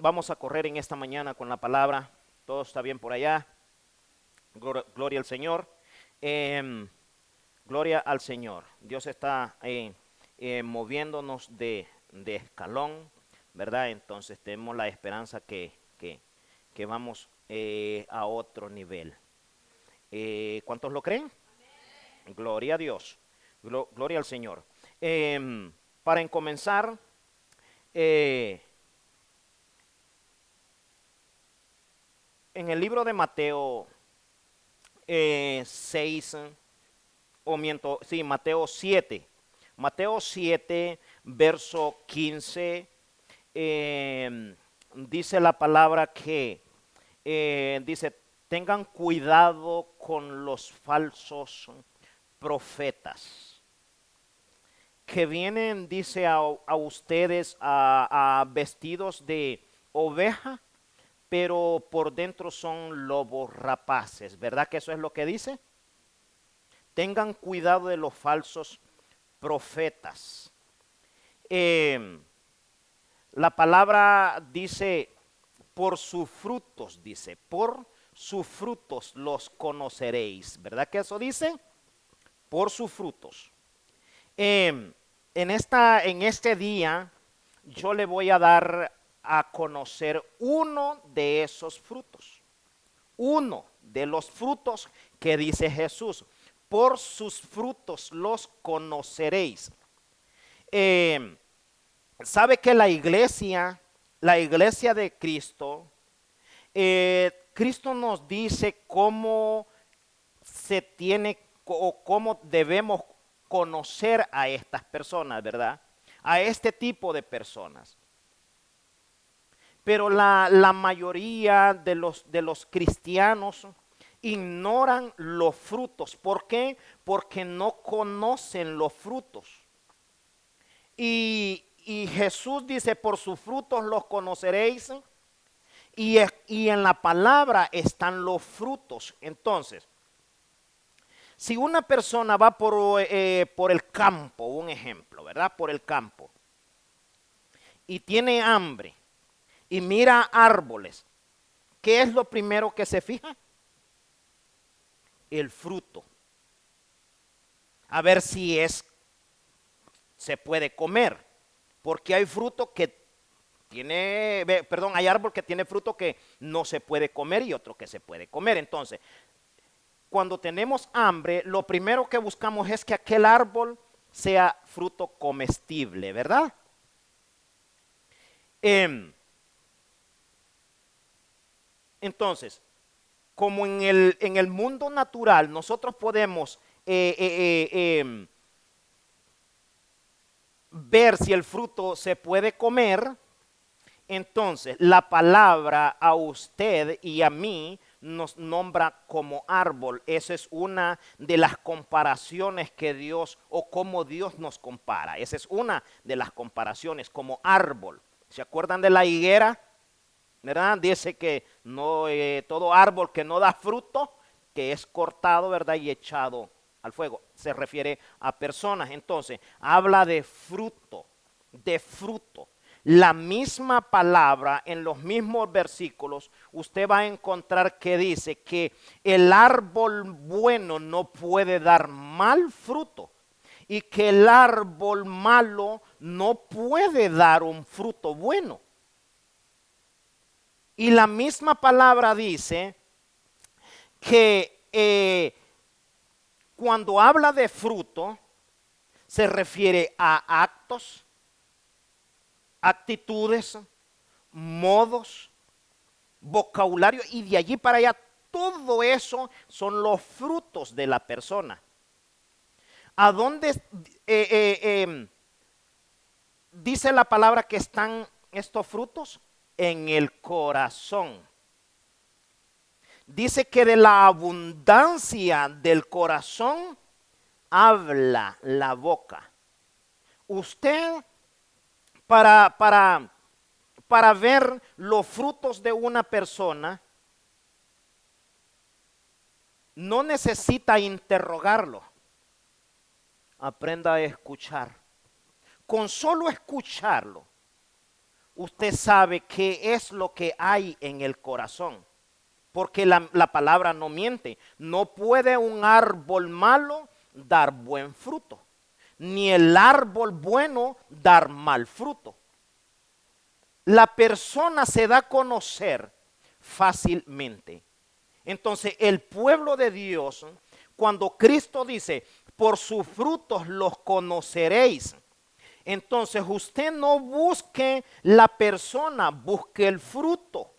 vamos a correr en esta mañana con la palabra. Todo está bien por allá. Gloria al Señor. Em, Gloria al Señor. Dios está moviéndonos de escalón, ¿verdad? Entonces tenemos la esperanza que vamos a otro nivel. ¿Cuántos lo creen? Gloria a Dios. Gloria al Señor. Para comenzar, eh, en el libro de Mateo 6, o miento, sí, Mateo 7. Mateo 7, verso 15, dice la palabra que, dice, tengan cuidado con los falsos profetas que vienen, dice, a ustedes vestidos de oveja, pero por dentro son lobos rapaces. ¿Verdad que eso es lo que dice? Tengan cuidado de los falsos profetas. La palabra dice, por sus frutos, dice, por sus frutos los conoceréis. ¿Verdad que eso dice? Por sus frutos. En este día yo le voy a dar a conocer uno de esos frutos. Uno de los frutos que dice Jesús. Por sus frutos los conoceréis. Sabe que la iglesia de Cristo, Cristo nos dice cómo se tiene o cómo debemos conocer a estas personas, ¿verdad? A este tipo de personas. Pero la mayoría de los cristianos ignoran los frutos. ¿Por qué? Porque no conocen los frutos. Y Jesús dice, por sus frutos los conoceréis. Y en la palabra están los frutos. Entonces, si una persona va por el campo, un ejemplo, ¿verdad? Por el campo, y tiene hambre, y mira árboles, ¿qué es lo primero que se fija? El fruto. A ver si se puede comer. Porque hay fruto que hay árbol que tiene fruto que no se puede comer y otro que se puede comer. Entonces, cuando tenemos hambre, lo primero que buscamos es que aquel árbol sea fruto comestible, ¿verdad? Entonces, como en el mundo natural nosotros podemos ver si el fruto se puede comer, entonces la palabra a usted y a mí nos nombra como árbol. Esa es una de las comparaciones que Dios, o cómo Dios nos compara. Esa es una de las comparaciones como árbol. ¿Se acuerdan de la higuera? ¿Verdad? Dice que no, todo árbol que no da fruto, que es cortado, ¿verdad? Y echado al fuego. Se refiere a personas. Entonces, habla de fruto, de fruto. La misma palabra en los mismos versículos, usted va a encontrar que dice que el árbol bueno no puede dar mal fruto y que el árbol malo no puede dar un fruto bueno. Y la misma palabra dice que cuando habla de fruto, se refiere a actos, actitudes, modos, vocabulario, y de allí para allá, todo eso son los frutos de la persona. ¿A dónde dice la palabra que están estos frutos? En el corazón. Dice que de la abundancia del corazón habla la boca. Usted para ver los frutos de una persona no necesita interrogarlo. Aprenda a escuchar. Con solo escucharlo, usted sabe qué es lo que hay en el corazón. Porque la palabra no miente. No puede un árbol malo dar buen fruto, ni el árbol bueno dar mal fruto. La persona se da a conocer fácilmente. Entonces, el pueblo de Dios, cuando Cristo dice, por sus frutos los conoceréis. Entonces, usted no busque la persona, busque el fruto.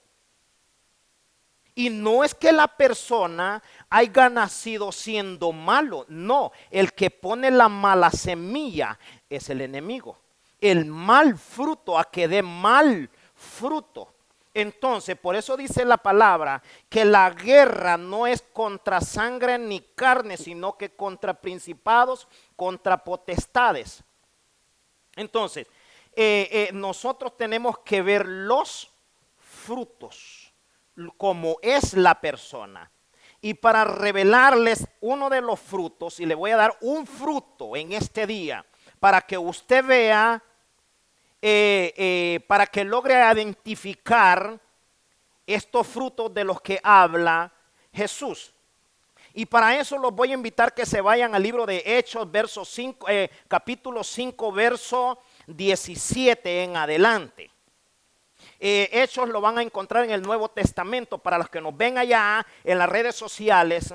Y no es que la persona haya nacido siendo malo, no, el que pone la mala semilla es el enemigo. El mal fruto, a que dé mal fruto. Entonces, por eso dice la palabra que la guerra no es contra sangre ni carne, sino que contra principados, contra potestades. Entonces, nosotros tenemos que ver los frutos, como es la persona. Y para revelarles uno de los frutos, y le voy a dar un fruto en este día, para que usted vea, para que logre identificar estos frutos de los que habla Jesús. Y para eso los voy a invitar que se vayan al libro de Hechos, capítulo 5, verso 17 en adelante. Hechos lo van a encontrar en el Nuevo Testamento. Para los que nos ven allá en las redes sociales,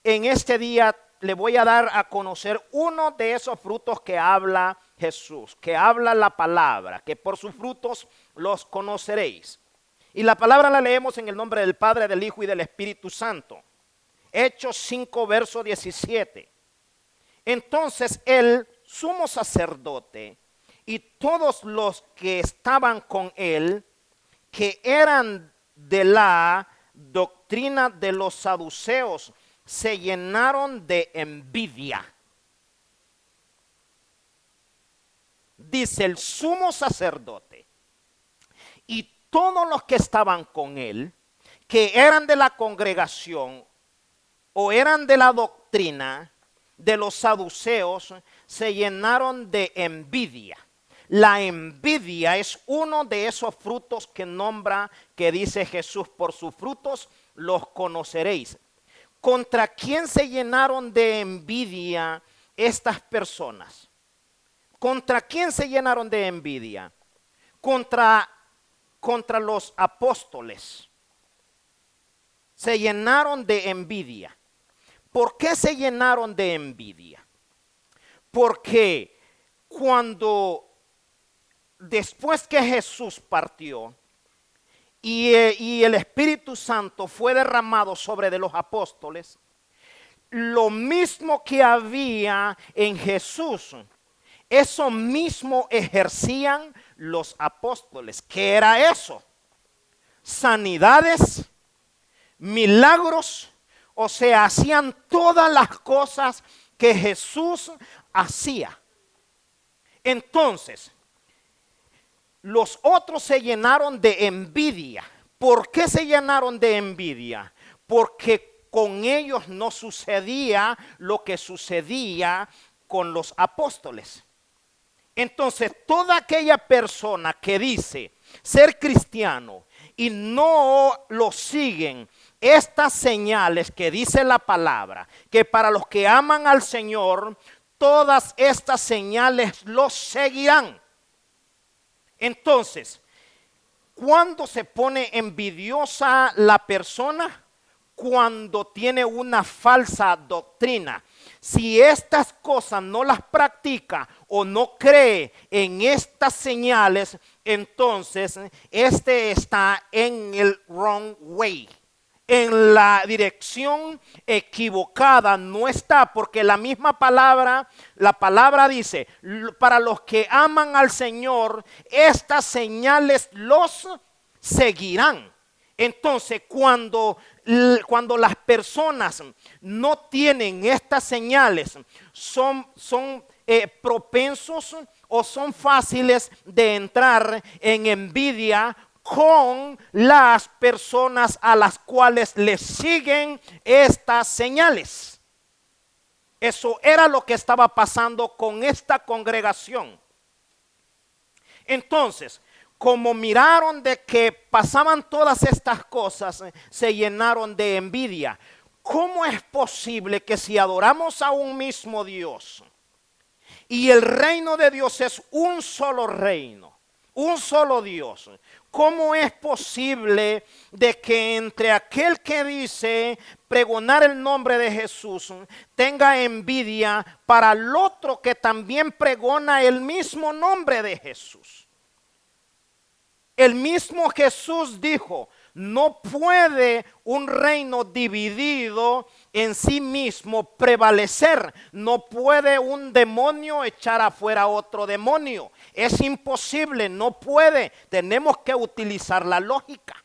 en este día le voy a dar a conocer uno de esos frutos que habla Jesús, que habla la palabra, que por sus frutos los conoceréis. Y la palabra la leemos en el nombre del Padre, del Hijo y del Espíritu Santo. Hechos 5, verso 17. Entonces el sumo sacerdote y todos los que estaban con él, que eran de la doctrina de los saduceos, se llenaron de envidia. Dice el sumo sacerdote y todos los que estaban con él, que eran de la congregación o eran de la doctrina de los saduceos, se llenaron de envidia. La envidia es uno de esos frutos que nombra, que dice Jesús, por sus frutos los conoceréis. ¿Contra quién se llenaron de envidia estas personas? ¿Contra quién se llenaron de envidia? Contra los apóstoles. Se llenaron de envidia. ¿Por qué se llenaron de envidia? Porque después que Jesús partió y el Espíritu Santo fue derramado sobre de los apóstoles, lo mismo que había en Jesús, eso mismo ejercían los apóstoles. ¿Qué era eso? Sanidades, milagros, o sea, hacían todas las cosas que Jesús hacía. Entonces, los otros se llenaron de envidia. ¿Por qué se llenaron de envidia? Porque con ellos no sucedía lo que sucedía con los apóstoles. Entonces, toda aquella persona que dice ser cristiano y no lo siguen estas señales que dice la palabra, que para los que aman al Señor, todas estas señales los seguirán. Entonces, ¿cuándo se pone envidiosa la persona? Cuando tiene una falsa doctrina. Si estas cosas no las practica o no cree en estas señales, entonces está en el wrong way. En la dirección equivocada no está, porque la misma palabra, la palabra dice, para los que aman al Señor, estas señales los seguirán. Entonces, cuando las personas no tienen estas señales, son propensos o son fáciles de entrar en envidia con las personas a las cuales les siguen estas señales. Eso era lo que estaba pasando con esta congregación. Entonces, como miraron de que pasaban todas estas cosas, se llenaron de envidia. ¿Cómo es posible que si adoramos a un mismo Dios y el reino de Dios es un solo reino, un solo Dios, cómo es posible de que entre aquel que dice pregonar el nombre de Jesús tenga envidia para el otro que también pregona el mismo nombre de Jesús? El mismo Jesús dijo, no puede un reino dividido en sí mismo prevalecer. No puede un demonio echar afuera otro demonio. Es imposible, no puede. Tenemos que utilizar la lógica.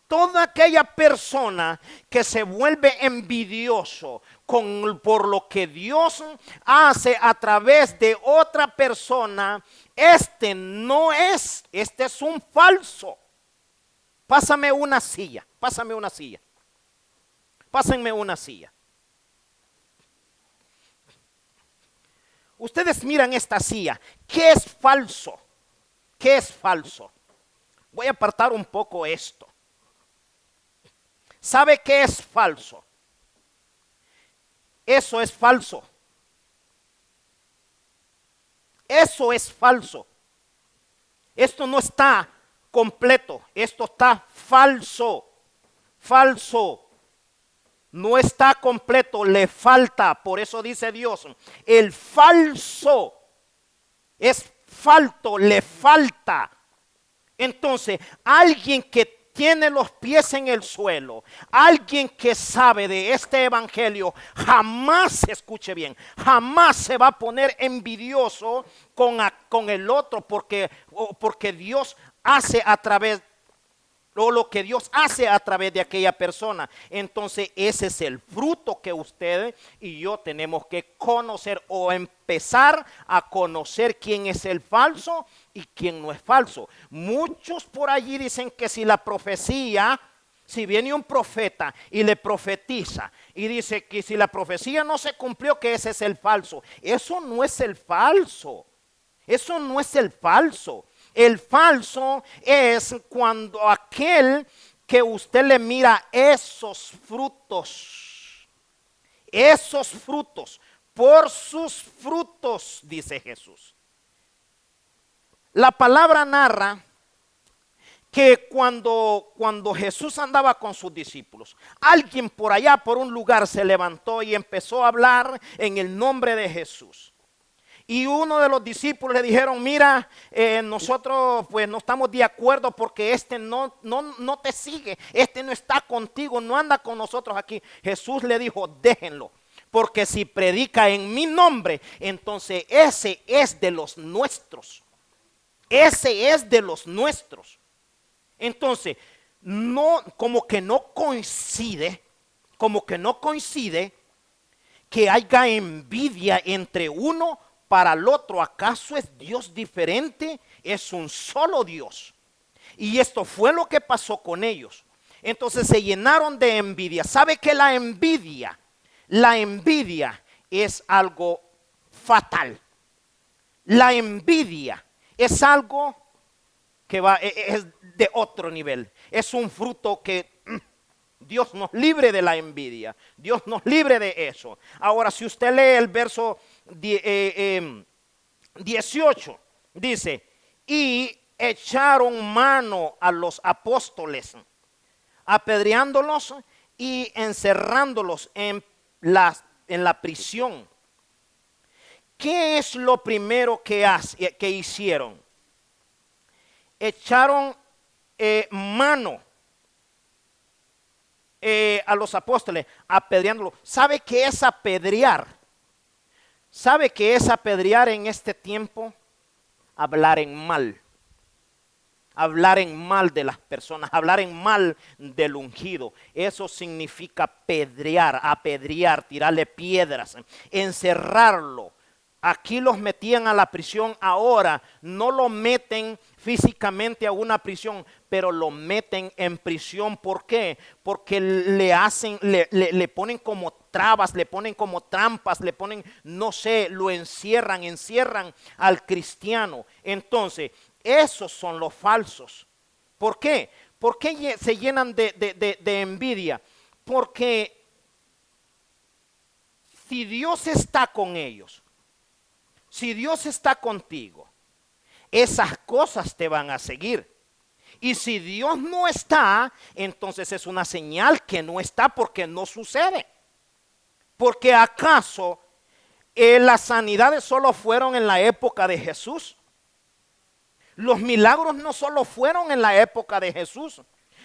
Toda aquella persona que se vuelve envidioso por lo que Dios hace a través de otra persona, este es un falso. Pásame una silla, pásenme una silla. Ustedes miran esta silla, ¿qué es falso? ¿Qué es falso? Voy a apartar un poco esto. ¿Sabe qué es falso? Eso es falso. Eso es falso. Esto no está completo, esto está falso. Falso. No está completo, le falta. Por eso dice Dios, el falso es falto, le falta. Entonces, alguien que tiene los pies en el suelo, alguien que sabe de este evangelio, jamás, escuche bien, jamás se va a poner envidioso con el otro porque Dios hace a través lo que Dios hace a través de aquella persona. Entonces ese es el fruto que ustedes y yo tenemos que conocer o empezar a conocer quién es el falso y quién no es falso. Muchos por allí dicen que si la profecía, si viene un profeta y le profetiza y dice que si la profecía no se cumplió, que ese es el falso. Eso no es el falso. Eso no es el falso. El falso es cuando aquel que usted le mira esos frutos, por sus frutos, dice Jesús. La palabra narra que cuando Jesús andaba con sus discípulos, alguien por allá, por un lugar, se levantó y empezó a hablar en el nombre de Jesús. Y uno de los discípulos le dijeron, mira, nosotros pues no estamos de acuerdo porque este no te sigue, este no está contigo, no anda con nosotros aquí. Jesús le dijo, déjenlo, porque si predica en mi nombre, entonces ese es de los nuestros. Ese es de los nuestros. Entonces, como que no coincide que haya envidia entre uno para el otro. ¿Acaso es Dios diferente? Es un solo Dios. Y esto fue lo que pasó con ellos. Entonces se llenaron de envidia. ¿Sabe que la envidia es algo fatal? La envidia es algo que es de otro nivel. Es un fruto que Dios nos libre de la envidia. Dios nos libre de eso. Ahora, si usted lee el verso 18, dice, y echaron mano a los apóstoles, apedreándolos y encerrándolos en la prisión. ¿Qué es lo primero que hicieron? Echaron mano a los apóstoles, apedreándolos. ¿Sabe qué es apedrear? ¿Sabe qué es apedrear en este tiempo? Hablar en mal. Hablar en mal de las personas, hablar en mal del ungido. Eso significa apedrear, tirarle piedras, encerrarlo. Aquí los metían a la prisión, ahora no lo meten físicamente a una prisión, pero lo meten en prisión. ¿Por qué? Porque le ponen como trabas, le ponen como trampas, le ponen, no sé, lo encierran al cristiano. Entonces, Esos son los falsos. ¿Por qué? ¿Por qué se llenan de envidia? Porque si Dios está con ellos, si Dios está contigo, esas cosas te van a seguir. Y si Dios no está, entonces es una señal que no está porque no sucede. Porque ¿acaso las sanidades solo fueron en la época de Jesús? Los milagros no solo fueron en la época de Jesús.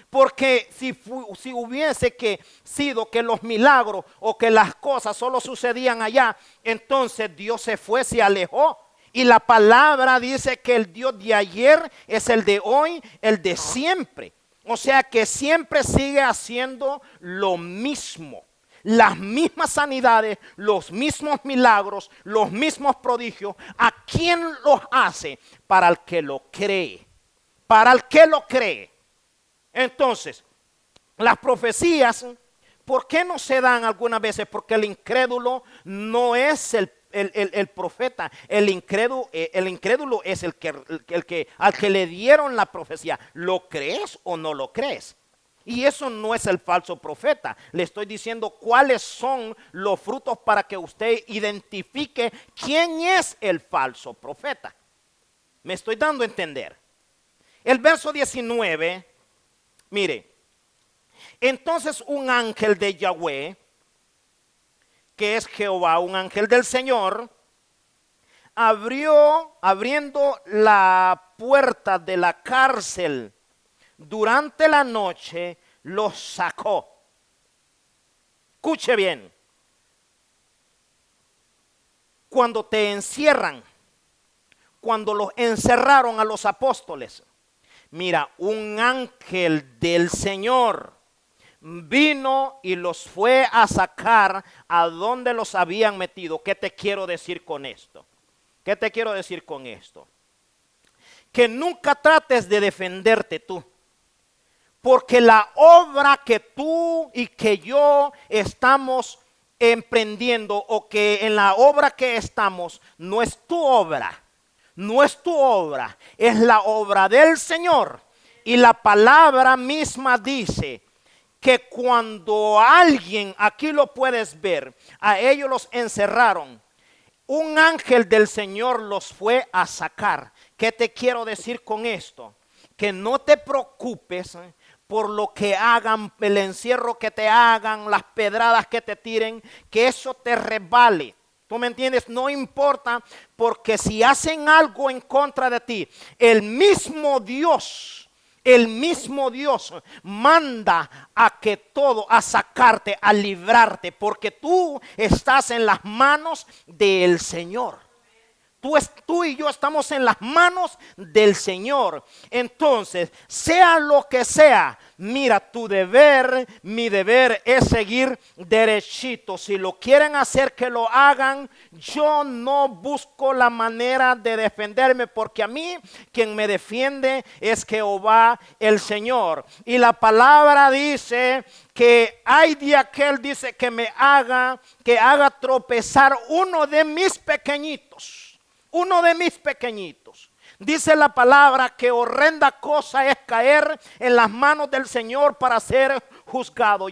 Porque si hubiese sido que los milagros o que las cosas solo sucedían allá, entonces Dios se fue, se alejó. Y la palabra dice que el Dios de ayer es el de hoy, el de siempre. O sea que siempre sigue haciendo lo mismo. Las mismas sanidades, los mismos milagros, los mismos prodigios. ¿A quién los hace? Para el que lo cree. Para el que lo cree. Entonces, las profecías, ¿por qué no se dan algunas veces? Porque el incrédulo no es el profeta. El incrédulo es al que le dieron la profecía. ¿Lo crees o no lo crees? Y eso no es el falso profeta. Le estoy diciendo cuáles son los frutos para que usted identifique quién es el falso profeta. Me estoy dando a entender. El verso 19, mire. Entonces un ángel de Yahweh, que es Jehová, un ángel del Señor, abriendo la puerta de la cárcel durante la noche, los sacó. Escuche bien. Cuando te encierran, cuando los encerraron a los apóstoles, mira, un ángel del Señor vino y los fue a sacar a donde los habían metido. ¿Qué te quiero decir con esto? ¿Qué te quiero decir con esto? Que nunca trates de defenderte tú. Porque la obra que tú y que yo estamos emprendiendo, o que en la obra que estamos, no es tu obra. No es tu obra, es la obra del Señor. Y la palabra misma dice que cuando alguien, aquí lo puedes ver, a ellos los encerraron, un ángel del Señor los fue a sacar. ¿Qué te quiero decir con esto? Que no te preocupes por lo que hagan, el encierro que te hagan, las pedradas que te tiren, que eso te resbale. ¿Tú me entiendes? No importa, porque si hacen algo en contra de ti, el mismo Dios manda a sacarte, a librarte, porque tú estás en las manos del Señor. Tú y yo estamos en las manos del Señor. Entonces, sea lo que sea, mira, mi deber es seguir derechito. Si lo quieren hacer, que lo hagan. Yo no busco la manera de defenderme, porque a mí quien me defiende es Jehová el Señor. Y la palabra dice que hay de aquel, dice, que haga tropezar uno de mis pequeñitos. Uno de mis pequeñitos. Dice la palabra que horrenda cosa es caer en las manos del Señor para ser juzgado.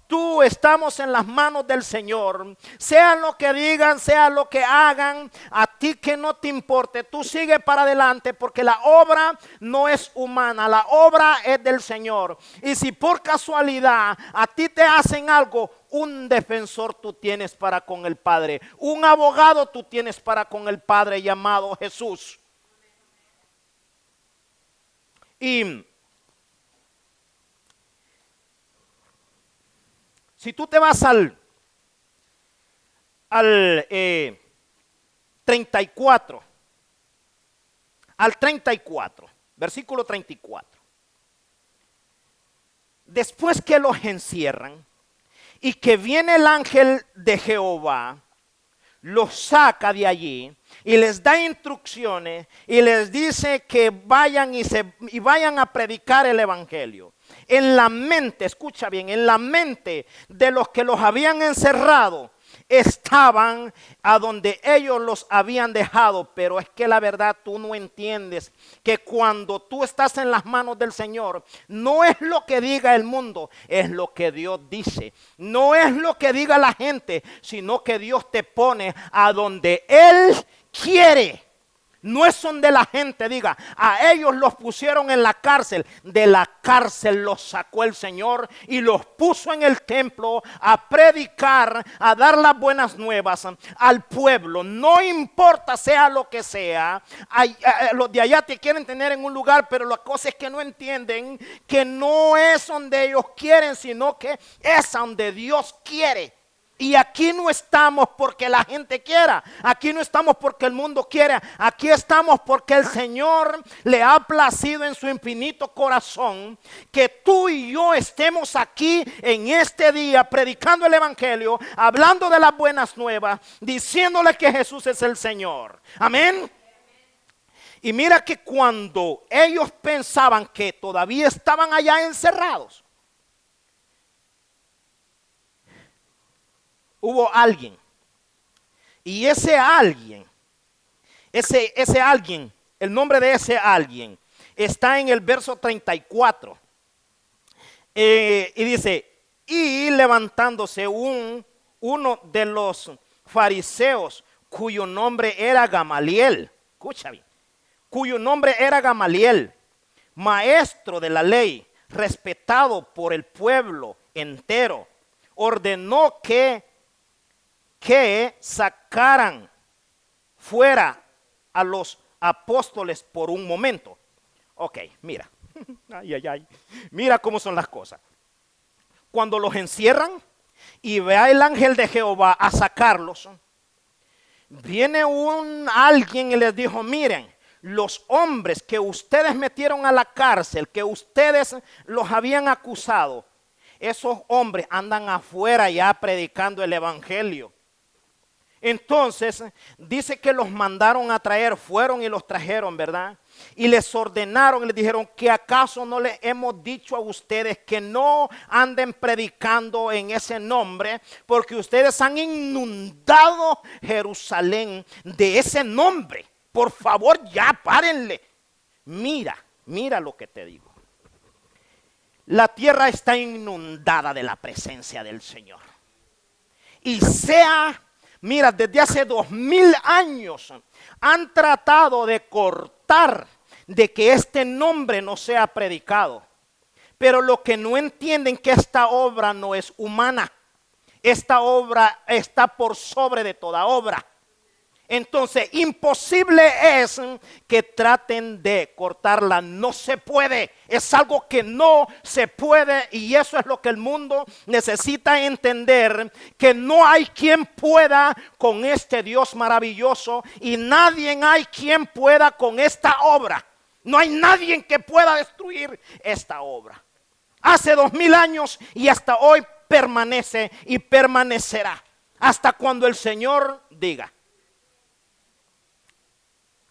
Tú estamos en las manos del Señor. Sea lo que digan, sea lo que hagan, a ti que no te importe. Tú sigue para adelante, porque la obra no es humana, la obra es del Señor. Y si por casualidad a ti te hacen algo, un defensor tú tienes para con el Padre. Un abogado tú tienes para con el Padre, llamado Jesús. Y si tú te vas al 34, versículo 34. Después que los encierran y que viene el ángel de Jehová, los saca de allí y les da instrucciones y les dice que vayan y vayan a predicar el evangelio. En la mente, escucha bien, en la mente de los que los habían encerrado, estaban a donde ellos los habían dejado, pero es que la verdad tú no entiendes que cuando tú estás en las manos del Señor, no es lo que diga el mundo, es lo que Dios dice. No es lo que diga la gente, sino que Dios te pone a donde Él quiere. No es donde la gente diga, a ellos los pusieron en la cárcel. De la cárcel los sacó el Señor y los puso en el templo a predicar, a dar las buenas nuevas al pueblo. No importa sea lo que sea, los de allá te quieren tener en un lugar, pero la cosa es que no entienden que no es donde ellos quieren, sino que es donde Dios quiere. Y aquí no estamos porque la gente quiera, aquí no estamos porque el mundo quiera, aquí estamos porque el Señor le ha placido en su infinito corazón que tú y yo estemos aquí en este día predicando el evangelio, hablando de las buenas nuevas, diciéndole que Jesús es el Señor. Amén. Y mira que cuando ellos pensaban que todavía estaban allá encerrados, hubo alguien, y ese alguien, el nombre de ese alguien está en el verso 34, y dice, y levantándose uno de los fariseos, cuyo nombre era Gamaliel, escucha bien, cuyo nombre era Gamaliel, maestro de la ley, respetado por el pueblo entero, ordenó que sacaran fuera a los apóstoles por un momento. Ok, mira. Mira cómo son las cosas. Cuando los encierran y vea el ángel de Jehová a sacarlos, viene alguien y les dijo, miren, los hombres que ustedes metieron a la cárcel, que ustedes los habían acusado, esos hombres andan afuera ya predicando el evangelio. Entonces, dice que los mandaron a traer, fueron y los trajeron, ¿verdad? Y les ordenaron y les dijeron que acaso no les hemos dicho a ustedes que no anden predicando en ese nombre, porque ustedes han inundado Jerusalén de ese nombre. Por favor, ya párenle. Mira lo que te digo. La tierra está inundada de la presencia del Señor. Y mira, desde hace 2000 años han tratado de cortar de que este nombre no sea predicado. Pero lo que no entienden que esta obra no es humana. Esta obra está por sobre de toda obra. Entonces, imposible es que traten de cortarla. No se puede. Es algo que no se puede. Y eso es lo que el mundo necesita entender. Que no hay quien pueda con este Dios maravilloso. Y nadie hay quien pueda con esta obra. No hay nadie que pueda destruir esta obra. Hace 2000 años y hasta hoy permanece y permanecerá. Hasta cuando el Señor diga.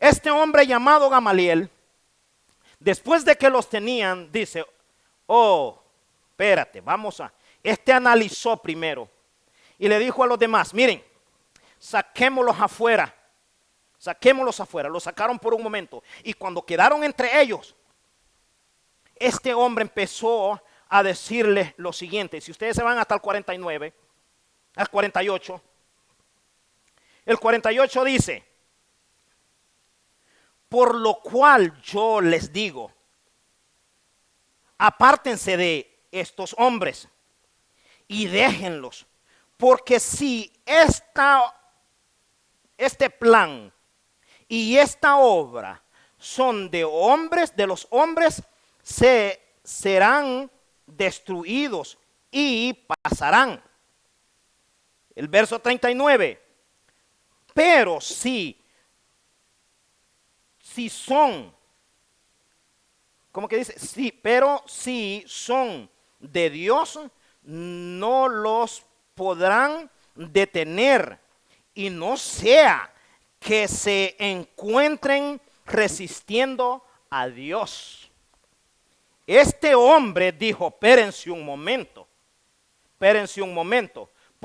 Este hombre llamado Gamaliel, después de que los tenían, dice, espérate, analizó primero y le dijo a los demás, miren, saquémoslos afuera, los sacaron por un momento y cuando quedaron entre ellos, este hombre empezó a decirles lo siguiente, si ustedes se van hasta el 49, al 48, el 48 dice, por lo cual yo les digo, apártense de estos hombres y déjenlos, porque si este plan y esta obra son de hombres, de los hombres, serán destruidos y pasarán. El verso 39, pero si son, ¿cómo que dice? Sí, pero si son de Dios, no los podrán detener y no sea que se encuentren resistiendo a Dios. Este hombre dijo, espérense un momento,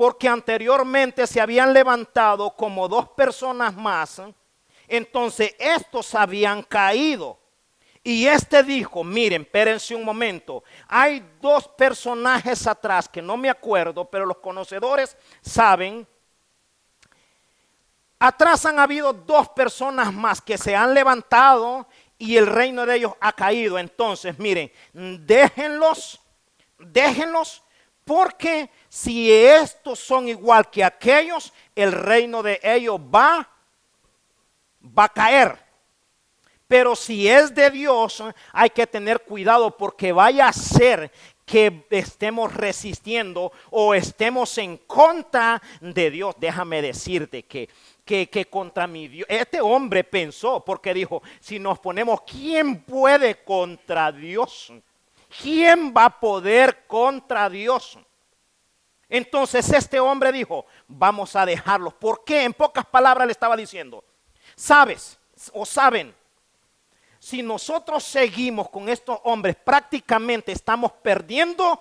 porque anteriormente se habían levantado como 2 personas más. Entonces estos habían caído. Y este dijo, miren, espérense un momento, hay 2 personajes atrás que no me acuerdo, pero los conocedores saben. Atrás han habido 2 personas más que se han levantado y el reino de ellos ha caído. Entonces, miren, déjenlos, porque si estos son igual que aquellos, el reino de ellos va a caer. Pero si es de Dios, hay que tener cuidado porque vaya a ser que estemos resistiendo o estemos en contra de Dios. Déjame decirte que contra mi Dios, este hombre pensó, porque dijo, si nos ponemos, ¿quién puede contra Dios? ¿Quién va a poder contra Dios? Entonces este hombre dijo, vamos a dejarlos. ¿Por qué? En pocas palabras le estaba diciendo, ¿sabes o saben? Si nosotros seguimos con estos hombres, prácticamente estamos perdiendo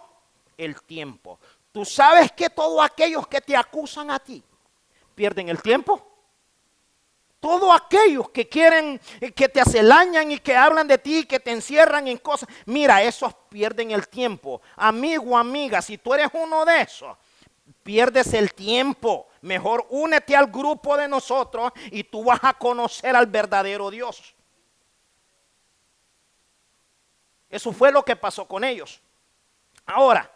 el tiempo. ¿Tú sabes que todos aquellos que te acusan a ti pierden el tiempo? Todos aquellos que quieren, que te acelañan y que hablan de ti, que te encierran en cosas, mira, esos pierden el tiempo. Amigo, amiga, si tú eres uno de esos, pierdes el tiempo. Mejor únete al grupo de nosotros y tú vas a conocer al verdadero Dios. Eso fue lo que pasó con ellos. Ahora,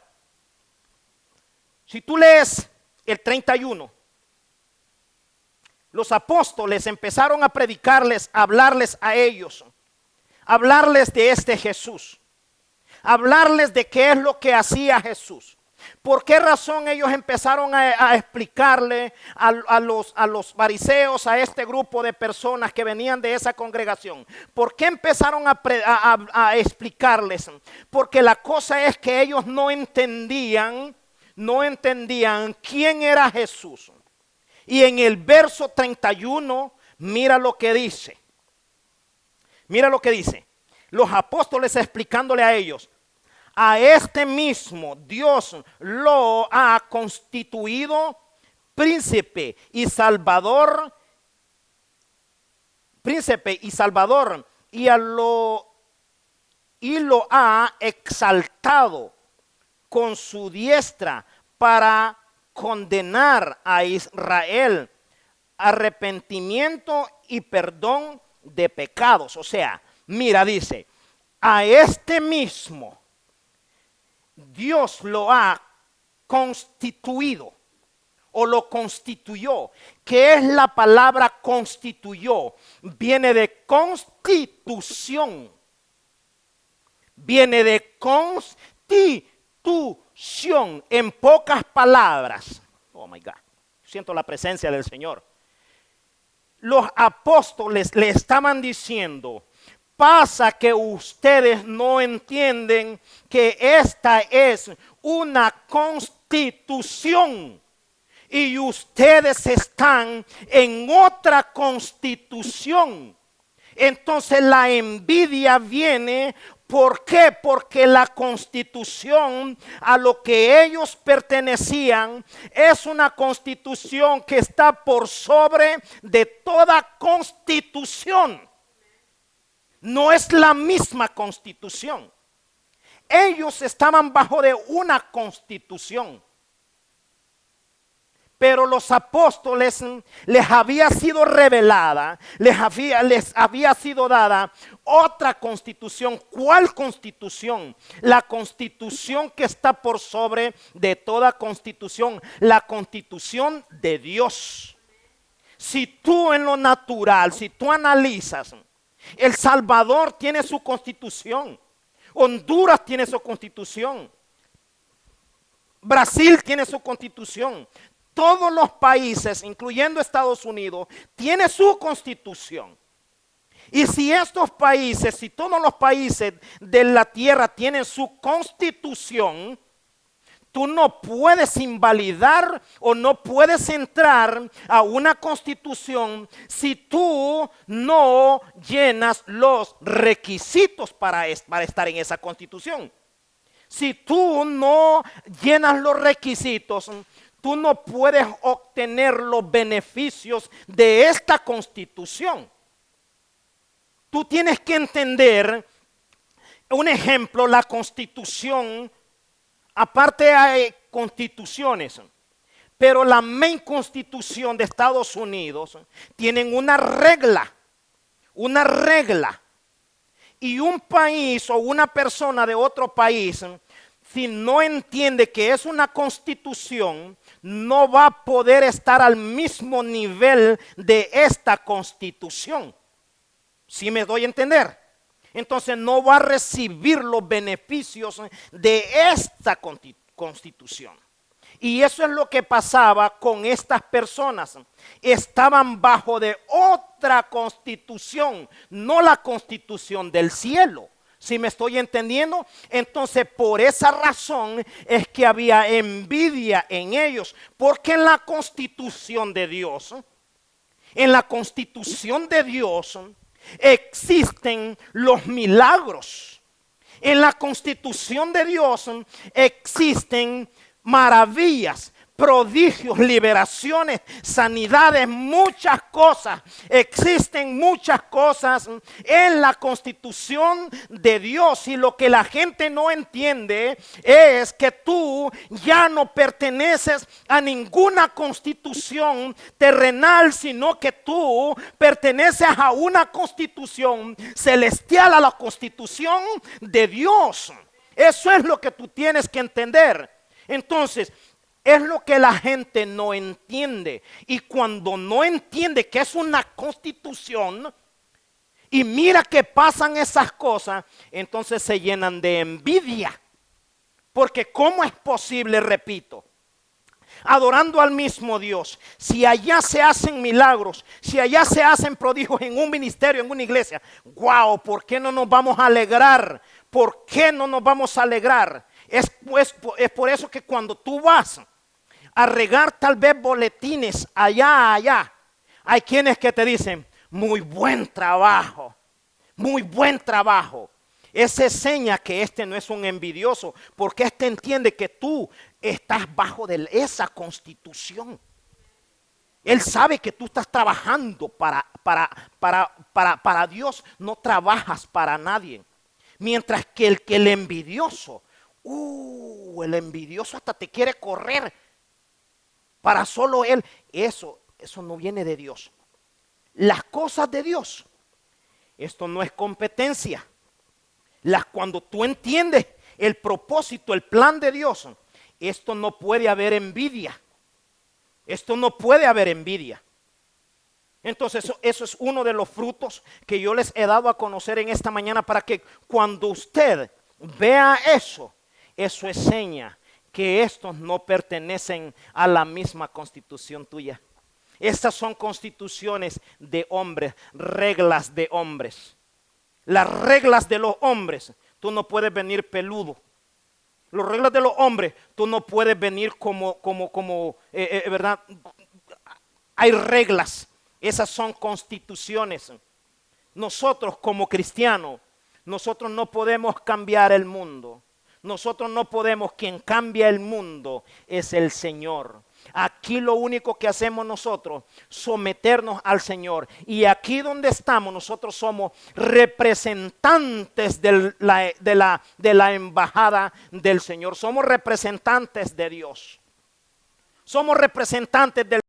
si tú lees el 31, los apóstoles empezaron a predicarles, a hablarles a ellos, a hablarles de este Jesús, a hablarles de qué es lo que hacía Jesús. ¿Por qué razón ellos empezaron a explicarle a los fariseos, a este grupo de personas que venían de esa congregación? ¿Por qué empezaron a explicarles? Porque la cosa es que ellos no entendían quién era Jesús. Y en el verso 31, mira lo que dice. Mira lo que dice. Los apóstoles explicándole a ellos. A este mismo Dios lo ha constituido príncipe y salvador, y lo ha exaltado con su diestra para condenar a Israel arrepentimiento y perdón de pecados. O sea, mira, dice, a este mismo Dios lo ha constituido o lo constituyó. ¿Qué es la palabra constituyó? Viene de constitución. Viene de constitución. En pocas palabras. Oh my God. Siento la presencia del Señor. Los apóstoles le estaban diciendo, pasa que ustedes no entienden que esta es una constitución y ustedes están en otra constitución. Entonces la envidia viene. ¿Por qué? Porque la constitución a lo que ellos pertenecían es una constitución que está por sobre de toda constitución. No es la misma constitución. Ellos estaban bajo de una constitución. Pero los apóstoles les había sido revelada, les había sido dada otra constitución. ¿Cuál constitución? La constitución que está por sobre de toda constitución, la constitución de Dios. Si tú en lo natural, si tú analizas, El Salvador tiene su constitución, Honduras tiene su constitución, Brasil tiene su constitución. Todos los países, incluyendo Estados Unidos, tienen su constitución. Y si estos países, si todos los países de la tierra tienen su constitución, tú no puedes invalidar o no puedes entrar a una constitución si tú no llenas los requisitos para estar en esa constitución. Si tú no llenas los requisitos, tú no puedes obtener los beneficios de esta constitución. Tú tienes que entender, un ejemplo, la constitución, aparte hay constituciones, pero la main constitución de Estados Unidos tienen una regla. Y un país o una persona de otro país, si no entiende que es una constitución, no va a poder estar al mismo nivel de esta constitución. ¿Sí me doy a entender? Entonces no va a recibir los beneficios de esta constitución. Y eso es lo que pasaba con estas personas. Estaban bajo de otra constitución, no la constitución del cielo. ¿Sí me estoy entendiendo? Entonces, por esa razón es que había envidia en ellos. Porque en la constitución de Dios, existen los milagros. En la constitución de Dios existen maravillas, prodigios, liberaciones, sanidades, muchas cosas. Existen muchas cosas en la constitución de Dios. Y lo que la gente no entiende es que tú ya no perteneces a ninguna constitución terrenal, sino que tú perteneces a una constitución celestial, a la constitución de Dios. Eso es lo que tú tienes que entender. Entonces, es lo que la gente no entiende. Y cuando no entiende que es una constitución y mira que pasan esas cosas, entonces se llenan de envidia. Porque ¿cómo es posible, repito, adorando al mismo Dios, si allá se hacen milagros, si allá se hacen prodigios en un ministerio, en una iglesia? ¡Wow! ¿Por qué no nos vamos a alegrar? ¿Por qué no nos vamos a alegrar? Es por eso que cuando tú vas a regar tal vez boletines allá, hay quienes que te dicen, muy buen trabajo, muy buen trabajo. Esa seña que este no es un envidioso, porque este entiende que tú estás bajo de esa constitución. Él sabe que tú estás trabajando para Dios, no trabajas para nadie. Mientras que el envidioso, el envidioso hasta te quiere correr para solo él. Eso no viene de Dios. Las cosas de Dios, esto no es competencia. Cuando tú entiendes el propósito, el plan de Dios, esto no puede haber envidia. Esto no puede haber envidia. Entonces eso es uno de los frutos que yo les he dado a conocer en esta mañana, para que cuando usted vea eso es seña que estos no pertenecen a la misma constitución tuya. Estas son constituciones de hombres, reglas de hombres. Las reglas de los hombres, tú no puedes venir peludo. Las reglas de los hombres, tú no puedes venir ¿verdad? Hay reglas, esas son constituciones. Nosotros como cristianos, nosotros no podemos cambiar el mundo. Nosotros no podemos, quien cambia el mundo es el Señor. Aquí lo único que hacemos nosotros, someternos al Señor. Y aquí donde estamos, nosotros somos representantes de la embajada del Señor. Somos representantes de Dios. Somos representantes del